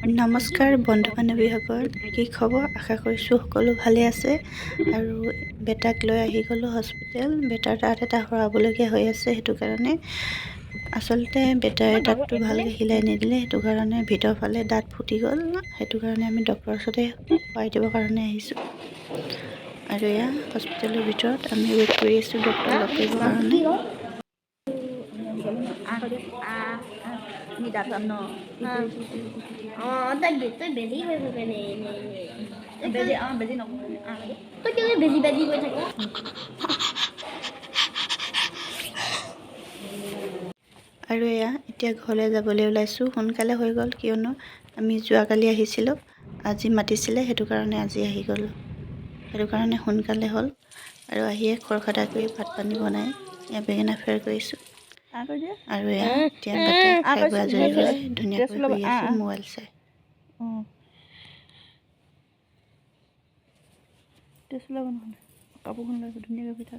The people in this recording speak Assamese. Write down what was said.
নমস্কাৰ বন্ধু বান্ধৱীসকল, কি খবৰ? আশা কৰিছোঁ সকলো ভালে আছে। আৰু বেটাক লৈ আহি গ'লোঁ হস্পিটেল। বেটাৰ দাঁত এটা সৰাবলগীয়া হৈ আছে, সেইটো কাৰণে আচলতে বেটাৰে দাঁতটো ভালকৈ হিলাই নিদিলে, সেইটো কাৰণে ভিতৰৰ ফালে দাঁত ফুটি গ'ল। সেইটো কাৰণে আমি ডক্টৰৰ ওচৰতে খোৱাই দিবৰ কাৰণে আহিছোঁ। আৰু এয়া হস্পিটেলৰ ভিতৰত আমি ৱেইট কৰি আছোঁ ডক্টৰ লগ কৰিবৰ কাৰণে। আৰু এয়া এতিয়া ঘৰলৈ যাবলৈ ওলাইছোঁ। সোনকালে হৈ গ'ল, কিয়নো আমি যোৱাকালি আহিছিলোঁ, আজি মাতিছিলে, সেইটো কাৰণে আজি আহি গ'লোঁ। সেইটো কাৰণে সোনকালে হ'ল। আৰু আহিয়ে খৰখেদা কৰি ভাত পানী বনাই এয়া বেঙেনা ফ্ৰাই কৰিছোঁ। আৰু এয়া এতিয়া বেটা খাই বৈ আজৰি হৈ ধুনীয়াকৈ শুই আছে মোবাইল চাই। কাপোৰখন লৈ ধুনীয়াকৈ পিঠা